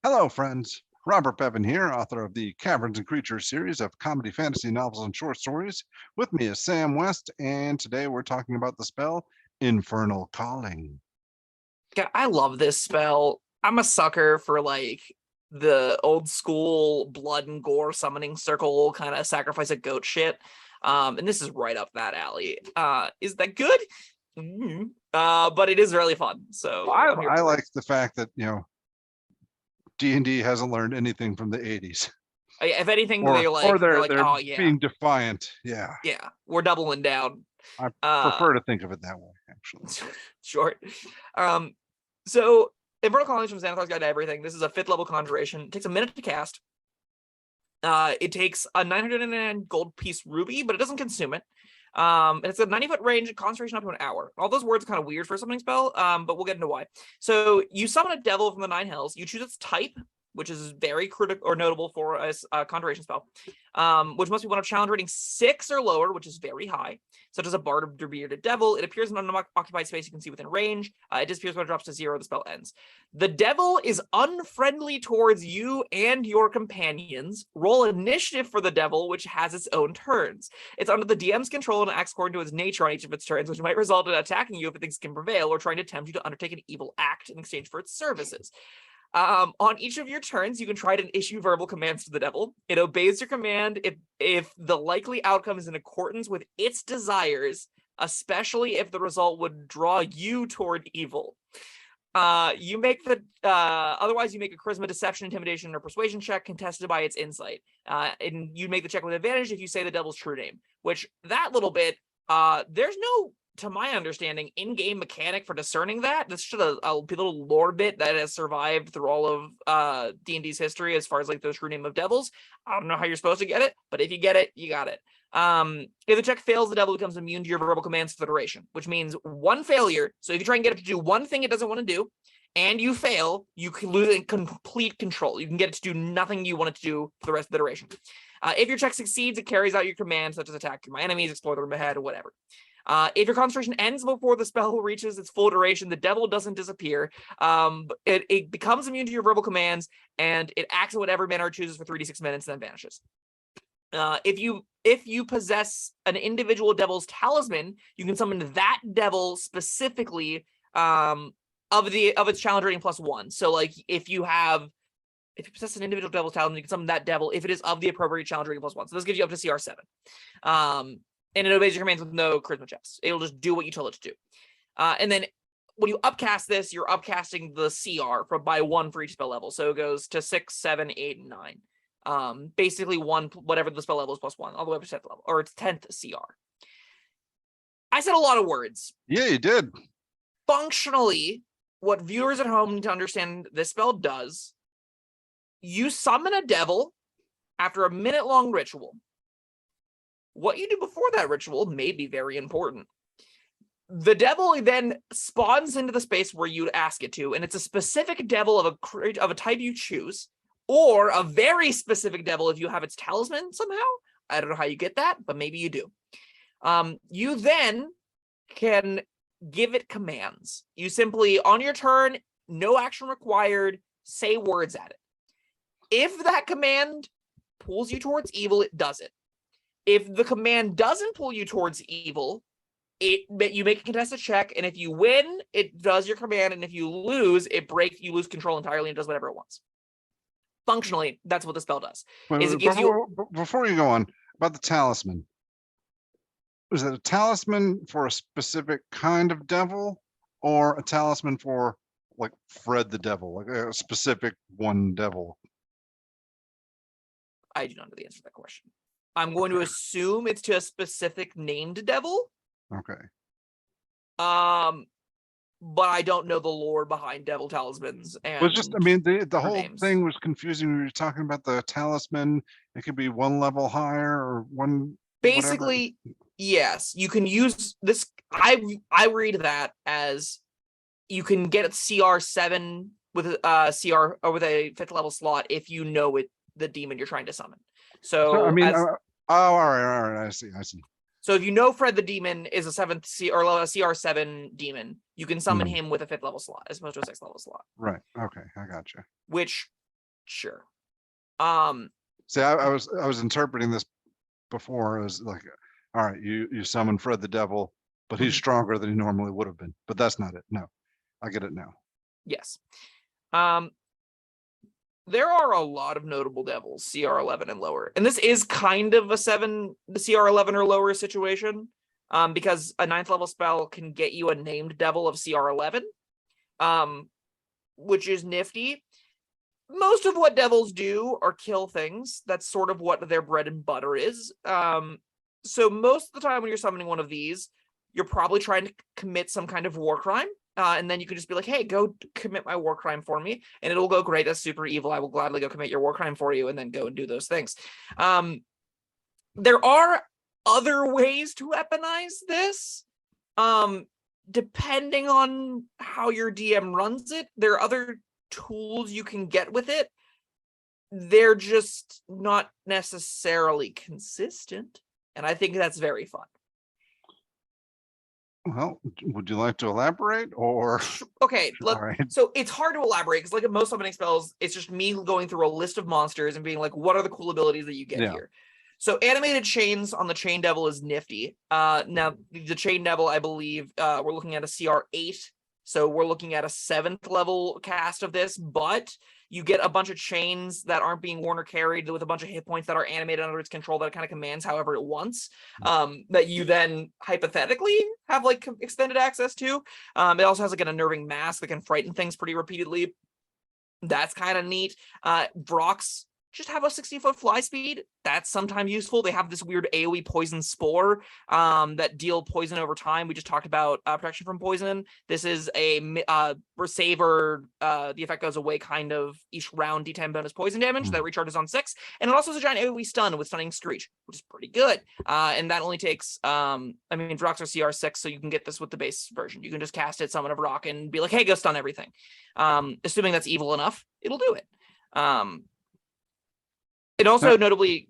Hello, friends. Robert Bevan here, author of the Caverns and Creatures series of comedy, fantasy novels, and short stories. With me is Sam West, and today we're talking about the spell Infernal Calling. God, I love this spell. I'm a sucker for like the old school blood and gore summoning circle kind of sacrifice a goat shit. And this is right up that alley. Is that good? But it is really fun. So I like the fact that, D&D hasn't learned anything from the 80s. If anything, they're oh yeah, being defiant. Yeah. Yeah, we're doubling down. I prefer to think of it that way, actually. Sure. So Infernal Calling from Xanathar's Guide to Everything. This is a 5th level conjuration. It takes a minute to cast. It takes a 999 gold piece ruby, but it doesn't consume it. And it's a 90-foot range, concentration up to an hour. All those words are kind of weird for a summoning spell, but we'll get into why. So you summon a devil from the 9 hells. You choose its type, which is very critical or notable for a conjuration spell, which must be one of challenge rating 6 or lower, which is very high, such as a bard or bearded devil. It appears in an unoccupied space you can see within range. It disappears when it drops to 0, the spell ends. The devil is unfriendly towards you and your companions. Roll initiative for the devil, which has its own turns. It's under the DM's control and acts according to its nature on each of its turns, which might result in attacking you if it thinks it can prevail or trying to tempt you to undertake an evil act in exchange for its services. On each of your turns, you can try to issue verbal commands to the devil. It obeys your command if the likely outcome is in accordance with its desires, especially if the result would draw you toward evil. Otherwise, you make a charisma, deception, intimidation, or persuasion check contested by its insight. And you make the check with advantage if you say the devil's true name, which that little bit, there's no, to my understanding, in-game mechanic for discerning that. This is just a little lore bit that has survived through all of D&D's history as far as like the true name of devils. I don't know how you're supposed to get it, but if you get it, you got it. If the check fails, the devil becomes immune to your verbal commands for the duration, which means one failure. So if you try and get it to do one thing it doesn't want to do, and you fail, you can lose complete control. You can get it to do nothing you want it to do for the rest of the duration. If your check succeeds, it carries out your commands, such as attack my enemies, explore the room ahead, or whatever. If your concentration ends before the spell reaches its full duration, the devil doesn't disappear. It becomes immune to your verbal commands, and it acts in whatever manner it chooses for 3d6 minutes, and then vanishes. If you possess an individual devil's talisman, you can summon that devil specifically of its challenge rating +1. So like if you possess an individual devil's talisman, you can summon that devil if it is of the appropriate challenge rating +1. So this gives you up to CR 7. And it obeys your commands with no charisma checks. It'll just do what you tell it to do. And then when you upcast this, you're upcasting the CR by 1 for each spell level. So it goes to 6, 7, 8, and 9. Basically 1, whatever the spell level is +1, all the way up to 10th level, or it's 10th CR. I said a lot of words. Yeah, you did. Functionally, what viewers at home need to understand this spell does, you summon a devil after a minute-long ritual. What you do before that ritual may be very important. The devil then spawns into the space where you'd ask it to, and it's a specific devil of a type you choose, or a very specific devil if you have its talisman somehow. I don't know how you get that, but maybe you do. You then can give it commands. You simply, on your turn, no action required, say words at it. If that command pulls you towards evil, it does it. If the command doesn't pull you towards evil, you make a contested check, and if you win, it does your command, and if you lose, you lose control entirely and does whatever it wants. Functionally, that's what the spell does. Before you go on, about the talisman, is it a talisman for a specific kind of devil, or a talisman for, like, Fred the Devil, like a specific one devil? I do not know the answer to that question. I'm going to assume it's to a specific named devil. Okay. But I don't know the lore behind devil talismans. And the whole thing was confusing. We were talking about the talisman. It could be one level higher or one. Basically, whatever. Yes, you can use this. I read that as you can get a CR 7 with a CR or with a 5th level slot if you know the demon you're trying to summon. So all right, I see. So if you know Fred the Demon is a 7th or a CR 7 demon, you can summon him with a 5th level slot as opposed to a 6th level slot. Right. Okay, I gotcha. Which Sure. See, I was interpreting this before as like, all right, you summon Fred the Devil, but he's Mhm. stronger than he normally would have been. But that's not it. No, I get it now. Yes. There are a lot of notable devils, CR11 and lower. And this is kind of a the CR11 or lower situation, because a 9th level spell can get you a named devil of CR11, which is nifty. Most of what devils do are kill things. That's sort of what their bread and butter is. So most of the time when you're summoning one of these, you're probably trying to commit some kind of war crime. And then you can just be like, hey, go commit my war crime for me. And it'll go, great, that's super evil. I will gladly go commit your war crime for you, and then go and do those things. There are other ways to weaponize this. Depending on how your DM runs it, there are other tools you can get with it. They're just not necessarily consistent. And I think that's very fun. Well, would you like to elaborate or? Okay, All right. so it's hard to elaborate because, like, in most summoning spells, it's just me going through a list of monsters and being like, what are the cool abilities that you get here? So animated chains on the Chain Devil is nifty. Now, the Chain Devil, I believe, we're looking at a CR8. So we're looking at a 7th level cast of this, but you get a bunch of chains that aren't being worn or carried with a bunch of hit points that are animated under its control that it kind of commands however it wants, that you then hypothetically have like extended access to. It also has like an unnerving mask that can frighten things pretty repeatedly. That's kind of neat. Brox just have a 60-foot fly speed. That's sometimes useful. They have this weird AoE poison spore that deal poison over time. We just talked about protection from poison. This is a saver. The effect goes away kind of each round, D10 bonus poison damage that recharges on 6. And it also has a giant AoE stun with Stunning Screech, which is pretty good. And that only takes, I mean, Vrox are CR6, so you can get this with the base version. You can just cast it, summon a Vrock, and be like, hey, go stun everything. Assuming that's evil enough, it'll do it. And also, notably,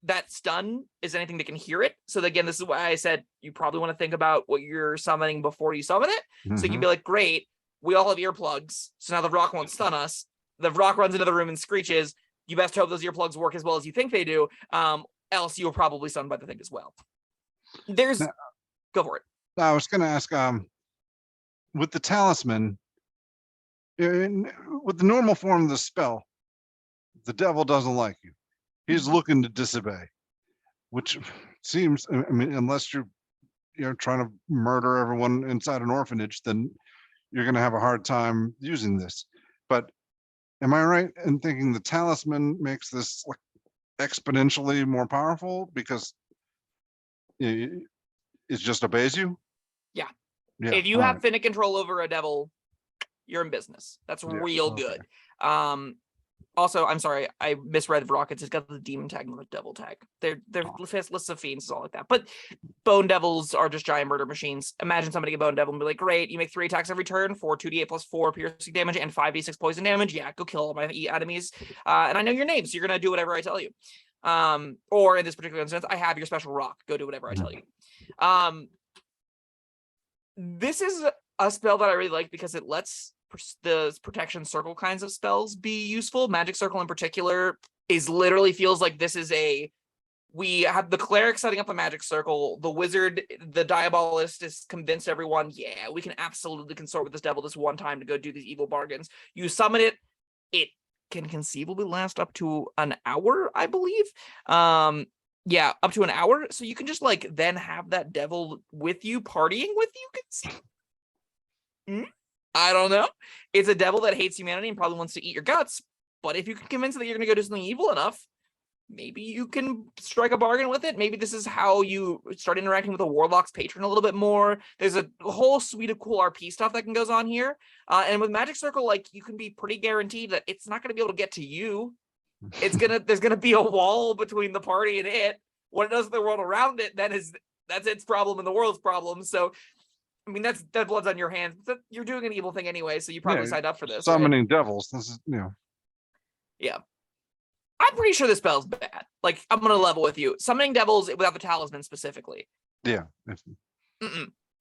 that stun is anything that can hear it. So again, this is why I said you probably want to think about what you're summoning before you summon it. So you can be like, great, we all have earplugs, so now the Vrock won't stun us. The Vrock runs into the room and screeches. You best hope those earplugs work as well as you think they do. Else you'll probably stunned by the thing as well. Go for it. I was going to ask, with the talisman, with the normal form of the spell, the devil doesn't like you. He's looking to disobey, which seems, I mean, unless you're trying to murder everyone inside an orphanage, then you're going to have a hard time using this. But am I right in thinking the talisman makes this like exponentially more powerful because it just obeys you? Yeah. Yeah. If you have finite control over a devil, you're in business. That's real good. Also, I'm sorry, I misread Rockets. It's got the demon tag and the devil tag. They're lists of fiends and all like that. But bone devils are just giant murder machines. Imagine somebody get bone devil and be like, great, you make 3 attacks every turn for 2d8 plus 4 piercing damage and 5d6 poison damage. Yeah, go kill all my enemies. And I know your name, so you're gonna do whatever I tell you. Or in this particular instance, I have your special rock. Go do whatever I tell you. This is a spell that I really like because it lets the protection circle kinds of spells be useful. Magic Circle in particular literally feels like this is we have the cleric setting up a magic circle, the wizard, the diabolist is convinced everyone, yeah, we can absolutely consort with this devil this one time to go do these evil bargains. You summon it, it can conceivably last up to an hour, I believe. Yeah, up to an hour. So you can just like then have that devil with you, partying with you. I don't know. It's a devil that hates humanity and probably wants to eat your guts. But if you can convince it that you're going to go do something evil enough, maybe you can strike a bargain with it. Maybe this is how you start interacting with a warlock's patron a little bit more. There's a whole suite of cool RP stuff that goes on here. And with Magic Circle, like, you can be pretty guaranteed that it's not going to be able to get to you. There's going to be a wall between the party and it. What it does to the world around it, that's its problem and the world's problem. So I mean, that blood's on your hands. You're doing an evil thing anyway, so you probably signed up for this. Summoning devils. This is, Yeah. I'm pretty sure this spell's bad. Like, I'm going to level with you. Summoning devils without the talisman specifically. Yeah.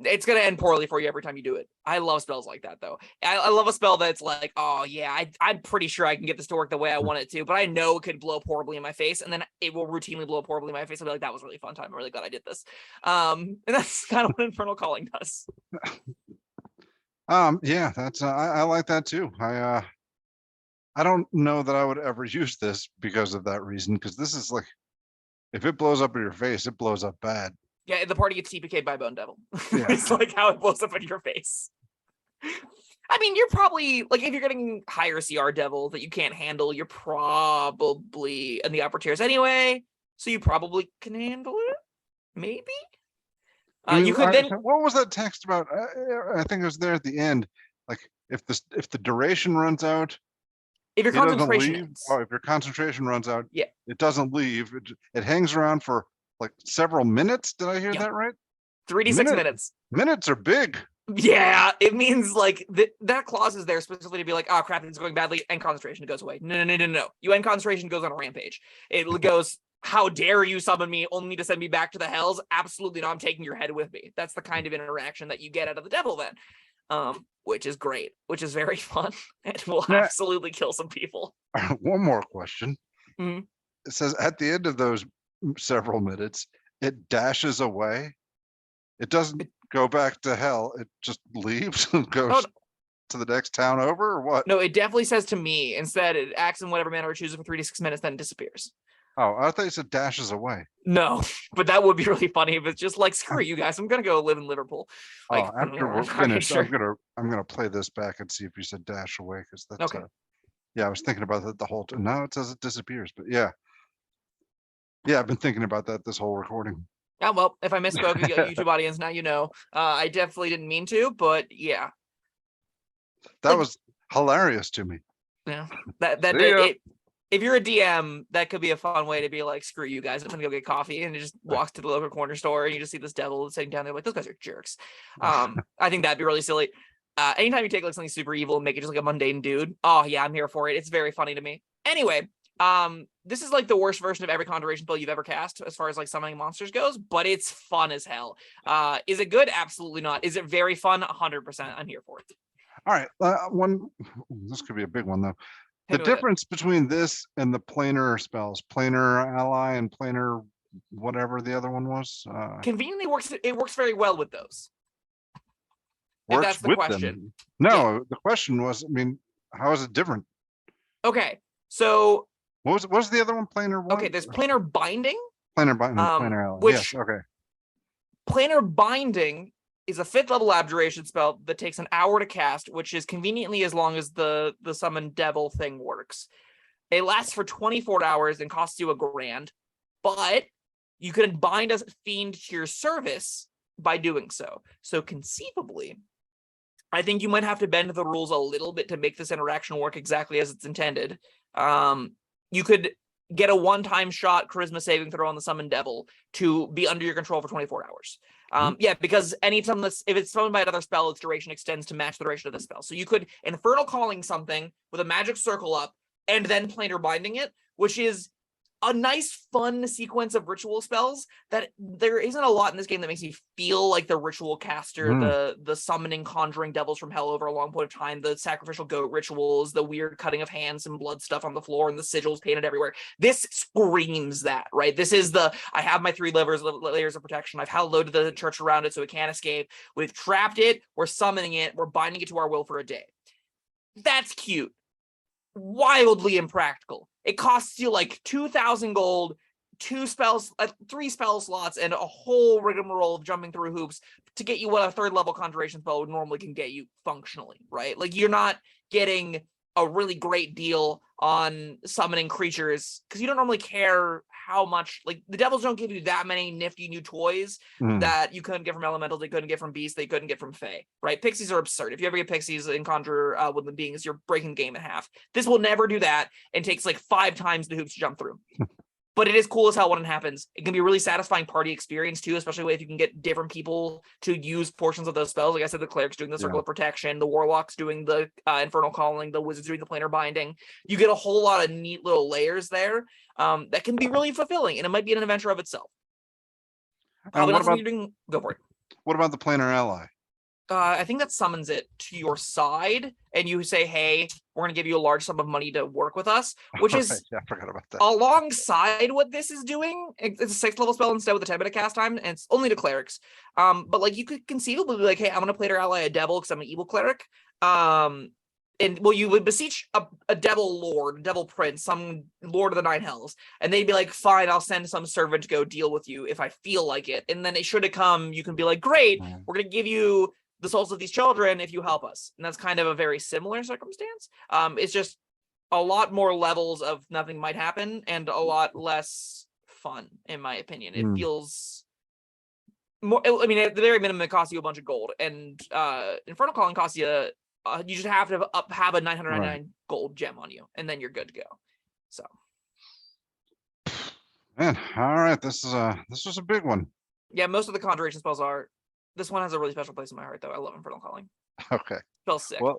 It's gonna end poorly for you every time you do it. I love spells like that though. I love a spell that's like, oh yeah, I'm pretty sure I can get this to work the way I want it to, but I know it could blow horribly in my face, and then it will routinely blow horribly in my face. I'll be like, that was a really fun time. I'm really glad I did this. And that's kind of what Infernal Calling does. Yeah, that's I like that too. I don't know that I would ever use this because of that reason, because this is like, if it blows up in your face, it blows up bad. Yeah, the party gets TPK'd by Bone Devil. Yeah. It's like how it blows up in your face. I mean, you're probably like, if you're getting higher CR devils that you can't handle, you're probably in the upper tiers anyway, so you probably can handle it. Maybe. I mean, You could then. what was that text about? I think it was there at the end. Like, if the duration runs out, If your it doesn't concentration leave. ends. Oh, if your concentration runs out, Yeah. it doesn't leave. It hangs around for like several minutes. Did I hear Yeah. that right? 3d6 minutes. Minutes are big. Yeah, it means like that clause is there specifically to be like, oh crap, it's going badly, end concentration, it goes away. No. You end concentration, goes on a rampage. It goes, how dare you summon me only to send me back to the hells? Absolutely not, I'm taking your head with me. That's the kind of interaction that you get out of the devil then. Which is great, which is very fun, and will absolutely kill some people. One more question. Mhm. It says at the end of those several minutes, it dashes away. It doesn't go back to hell. It just leaves and goes to the next town over, or what? No, it definitely says to me. Instead, it acts in whatever manner it chooses for 3 to 6 minutes, then disappears. Oh, I thought you said dashes away. No, but that would be really funny if it's just like, screw you guys, I'm gonna go live in Liverpool. Like, After we're finished, sure. I'm gonna play this back and see if you said dash away, because that's Okay. yeah, I was thinking about that the whole time. Now it says it disappears, but yeah, I've been thinking about that this whole recording. Yeah, well, if I misspoke, YouTube audience, now you know. I definitely didn't mean to, but yeah. That was hilarious to me. Yeah, if you're a DM, that could be a fun way to be like, screw you guys, I'm gonna go get coffee, and it just walks to the local corner store and you just see this devil sitting down there like, those guys are jerks. I think that'd be really silly. Anytime you take like something super evil and make it just like a mundane dude, oh yeah, I'm here for it. It's very funny to me. Anyway, this is like the worst version of every conjuration spell you've ever cast as far as like summoning monsters goes, but it's fun as hell. Is it good? Absolutely not. Is it very fun? 100%. I'm here for it. All right, this could be a big one though. The Hit me with it. difference between this and the planar spells, planar ally and planar whatever the other one was, Conveniently works. It works very well with those. If works that's the with question. them. No, the question was, I mean, how is it different? Okay, so What was the other one? Planar one? okay, there's planar binding. Planar binding, planar ally. Which Yes, okay. planar binding is a 5th level abjuration spell that takes an hour to cast, which is conveniently as long as the summon devil thing works. It lasts for 24 hours and costs you $1,000, but you can bind a fiend to your service by doing so. So conceivably, I think you might have to bend the rules a little bit to make this interaction work exactly as it's intended. You could get a one-time shot charisma saving throw on the summon devil to be under your control for 24 hours. Yeah, because anytime if it's summoned by another spell, its duration extends to match the duration of the spell. So you could Infernal Calling something with a magic circle up and then planar binding it, which is a nice, fun sequence of ritual spells that there isn't a lot in this game that makes me feel like the ritual caster, the summoning, conjuring devils from hell over a long point of time, the sacrificial goat rituals, the weird cutting of hands and blood stuff on the floor, and the sigils painted everywhere. This screams that, right? This is I have my 3 layers of protection. I've loaded the church around it so it can't escape. We've trapped it. We're summoning it. We're binding it to our will for a day. That's cute. Wildly impractical. It costs you like 2,000 gold, 3 spell slots, and a whole rigmarole of jumping through hoops to get you what a 3rd level conjuration spell normally can get you functionally, right? Like, you're not getting a really great deal on summoning creatures because you don't normally care how much, like, the devils don't give you that many nifty new toys that you couldn't get from elementals, they couldn't get from beasts, they couldn't get from fae, right? Pixies are absurd. If you ever get pixies and conjure woodland beings, you're breaking the game in half. This will never do that and takes like 5 times the hoops to jump through. But it is cool as hell when it happens. It can be a really satisfying party experience too, especially if you can get different people to use portions of those spells. Like I said, the cleric's doing the Circle of Protection, the warlock's doing the Infernal Calling, the wizard's doing the planar binding. You get a whole lot of neat little layers there that can be really fulfilling, and it might be an adventure of itself. And what about, you're doing? Go for it. What about the planar ally? I think that summons it to your side, and you say, "Hey, we're going to give you a large sum of money to work with us," which All is right, yeah, I forgot about that. alongside what this is doing. It's a 6th level spell instead with a 10-minute cast time, and it's only to clerics. But like you could conceivably be like, "Hey, I'm going to play their ally a devil because I'm an evil cleric." And well, you would beseech a devil lord, devil prince, some lord of the 9 hells, and they'd be like, "Fine, I'll send some servant to go deal with you if I feel like it." And then it should have come. You can be like, "Great, we're going to give you the souls of these children if you help us." And that's kind of a very similar circumstance. It's just a lot more levels of nothing might happen and a lot less fun, in my opinion. It feels more, I mean, at the very minimum, it costs you a bunch of gold, and Infernal Calling costs you, you just have to have a 999 gold gem on you, and then you're good to go. So, Man, all right, this was a big one. yeah, most of the conjuration spells are. This one has a really special place in my heart, though. I love Infernal Calling. Okay. Spell's sick. Well,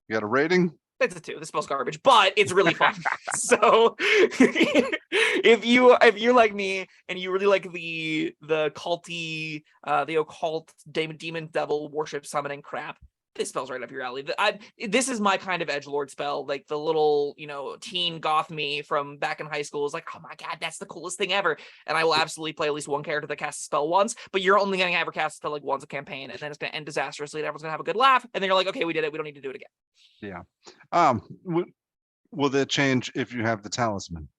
you got a rating? It's a 2. This spell's garbage, but it's really fun. So if you're like me and you really like the culty, the occult demon devil worship summoning crap, this spell's right up your alley. This is my kind of edgelord spell. Like the little, teen goth me from back in high school is like, "Oh my god, that's the coolest thing ever." And I will absolutely play at least one character that casts a spell once, but you're only going to ever cast a spell like once a campaign, and then it's going to end disastrously, and everyone's going to have a good laugh, and then you're like, "Okay, we did it. We don't need to do it again." Yeah. Will that change if you have the talisman?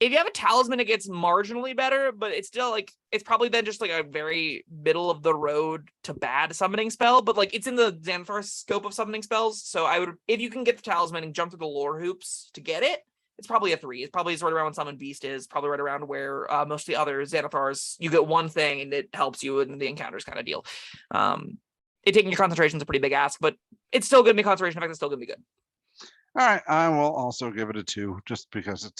If you have a talisman, it gets marginally better, but it's still like, it's probably then just like a very middle of the road to bad summoning spell, but like it's in the Xanathar scope of summoning spells. So I would, if you can get the talisman and jump through the lore hoops to get it, it's probably a 3. It's probably right around when Summon Beast is, probably right around where most of the other Xanathars, you get one thing and it helps you in the encounters kind of deal. It taking your concentration is a pretty big ask, but it's still going to be concentration effect. It's still going to be good. All right, I will also give it a 2, just because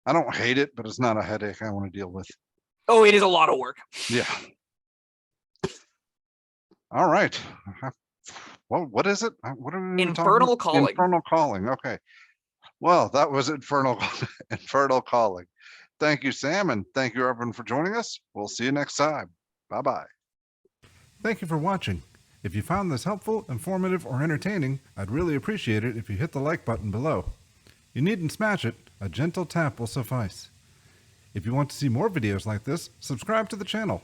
I don't hate it, but it's not a headache I want to deal with. Oh, it is a lot of work. Yeah. All right. Well, what is it? What are we Infernal Calling. Infernal Calling. Okay. Well, that was Infernal Calling. Thank you, Sam, and thank you, everyone, for joining us. We'll see you next time. Bye-bye. Thank you for watching. If you found this helpful, informative, or entertaining, I'd really appreciate it if you hit the like button below. You needn't smash it. A gentle tap will suffice. If you want to see more videos like this, subscribe to the channel.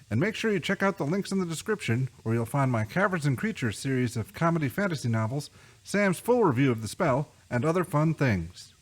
And make sure you check out the links in the description, where you'll find my Caverns Creatures series of comedy fantasy novels, Sam's full review of the spell, and other fun things.